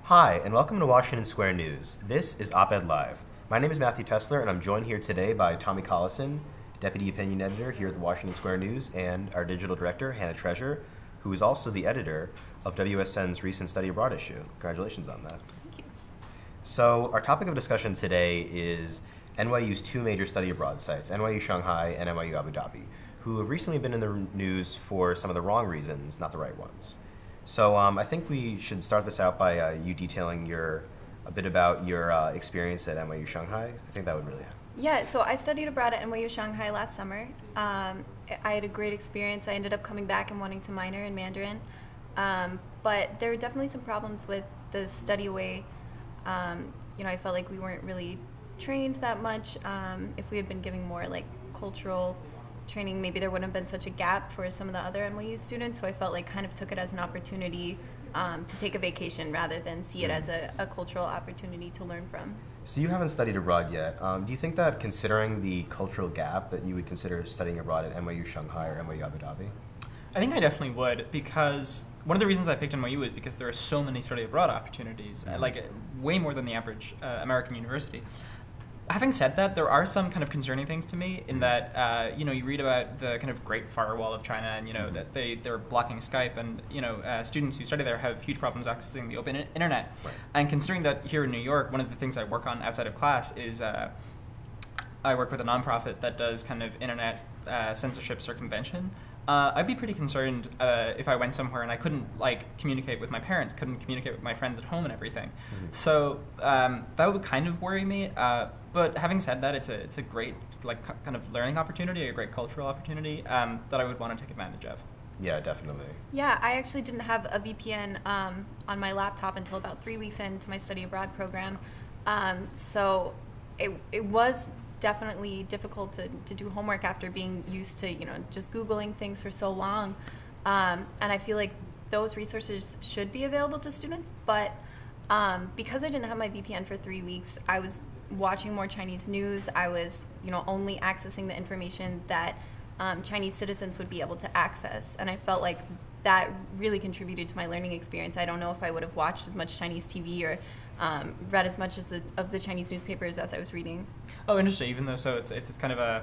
Hi, and welcome to Washington Square News. This is Op-Ed Live. My name is Matthew Tessler, and I'm joined here today by Tommy Collison, Deputy Opinion Editor here at the Washington Square News, and our Digital Director, Hannah Treasure, who is also the editor of WSN's recent Study Abroad issue. Congratulations on that. Thank you. So our topic of discussion today is NYU's two major study abroad sites, NYU Shanghai and NYU Abu Dhabi, who have recently been in the news for some of the wrong reasons, not the right ones. So I think we should start this out by you detailing a bit about your experience at NYU Shanghai. I think that would really help. Yeah, so I studied abroad at NYU Shanghai last summer. I had a great experience. I ended up coming back and wanting to minor in Mandarin. But there were definitely some problems with the study away. I felt like we weren't really trained that much. If we had been giving more like cultural training, maybe there wouldn't have been such a gap for some of the other NYU students who I felt like kind of took it as an opportunity to take a vacation rather than see it as a cultural opportunity to learn from. So you haven't studied abroad yet. Do you think that considering the cultural gap that you would consider studying abroad at NYU Shanghai or NYU Abu Dhabi? I think I definitely would, because one of the reasons I picked NYU is because there are so many study abroad opportunities, like way more than the average American university. Having said that, there are some kind of concerning things to me in that, you read about the kind of Great Firewall of China and, that they're blocking Skype and, students who study there have huge problems accessing the open internet. Right. And considering that here in New York, one of the things I work on outside of class is I work with a nonprofit that does kind of internet censorship circumvention. I'd be pretty concerned if I went somewhere and I couldn't communicate with my parents, couldn't communicate with my friends at home and everything. Mm-hmm. So that would kind of worry me. But having said that, it's a great kind of learning opportunity, a great cultural opportunity that I would want to take advantage of. Yeah, definitely. Yeah, I actually didn't have a VPN on my laptop until about 3 weeks into my study abroad program. So it was definitely difficult to do homework after being used to just Googling things for so long, and I feel like those resources should be available to students, but because I didn't have my VPN for 3 weeks, I was watching more Chinese news. I was only accessing the information that Chinese citizens would be able to access, and I felt like that really contributed to my learning experience. I don't know if I would have watched as much Chinese TV or read as much of the Chinese newspapers as I was reading. Oh, interesting. Even though it's kind of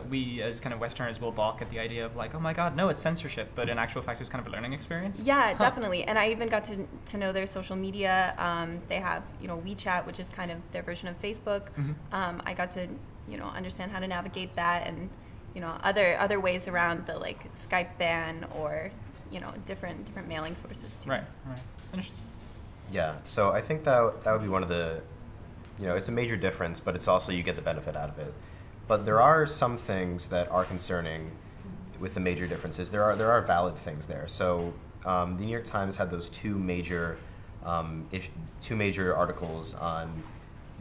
we as kind of Westerners will balk at the idea of oh my God, no, it's censorship. But in actual fact, it was kind of a learning experience. Yeah, definitely. And I even got to know their social media. They have WeChat, which is kind of their version of Facebook. Mm-hmm. I got to understand how to navigate that and other ways around the Skype ban or different mailing sources too. Right. Interesting. Yeah, so I think that would be one of the, it's a major difference, but it's also you get the benefit out of it. But there are some things that are concerning with the major differences. There are valid things there. So the New York Times had those two major articles on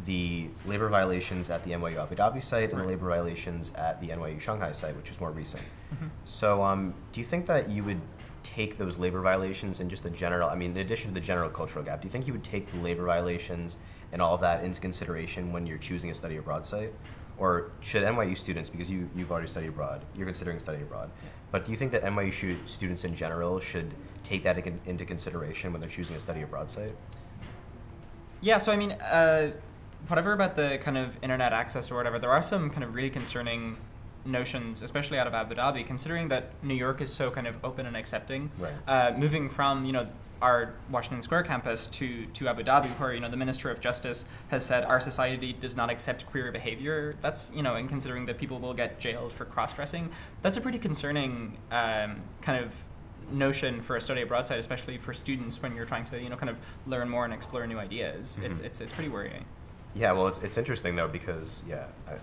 the labor violations at the NYU Abu Dhabi site and the labor violations at the NYU Shanghai site, which was more recent. Mm-hmm. So do you think that you would take those labor violations and just the general, in addition to the general cultural gap, do you think you would take the labor violations and all of that into consideration when you're choosing a study abroad site? Or should NYU students, because you've already studied abroad, you're considering studying abroad, but do you think that NYU students in general should take that into consideration when they're choosing a study abroad site? Yeah, so whatever about the kind of internet access or whatever, there are some kind of really concerning notions, especially out of Abu Dhabi, considering that New York is so kind of open and accepting. Right. Moving from our Washington Square campus to Abu Dhabi, where the Minister of Justice has said our society does not accept queer behavior. That's and considering that people will get jailed for cross-dressing, that's a pretty concerning kind of notion for a study abroad site, especially for students when you're trying to kind of learn more and explore new ideas. Mm-hmm. It's pretty worrying. Yeah, well, it's interesting though because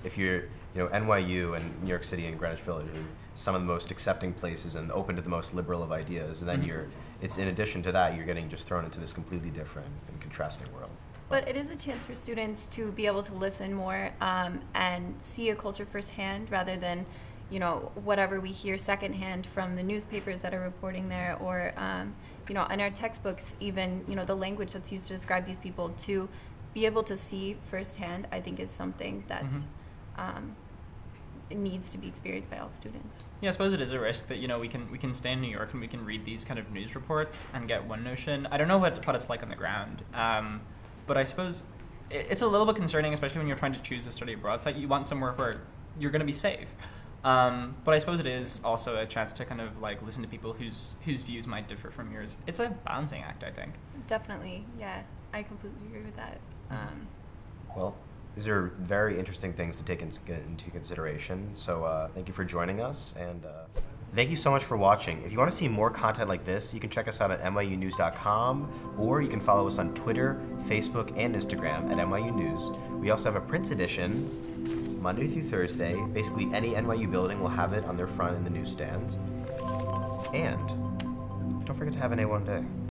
if you're NYU and New York City and Greenwich Village are some of the most accepting places and open to the most liberal of ideas, and then mm-hmm. It's in addition to that you're getting just thrown into this completely different and contrasting world. But it is a chance for students to be able to listen more and see a culture firsthand rather than whatever we hear secondhand from the newspapers that are reporting there or in our textbooks even the language that's used to describe these people. To be able to see firsthand, I think, is something that's it needs to be experienced by all students. Yeah, I suppose it is a risk that, you know, we can stay in New York and we can read these kind of news reports and get one notion. I don't know what it's like on the ground, but I suppose it's a little bit concerning, especially when you're trying to choose a study abroad site. You want somewhere where you're going to be safe. But I suppose it is also a chance to kind of like listen to people whose views might differ from yours. It's a balancing act, I think. Definitely, yeah. I completely agree with that. Well, these are very interesting things to take into consideration. So thank you for joining us, and thank you so much for watching. If you want to see more content like this, you can check us out at nyunews.com, or you can follow us on Twitter, Facebook, and Instagram at NYU News. We also have a print edition, Monday through Thursday. Basically, any NYU building will have it on their front in the newsstands. And don't forget to have an A1 day.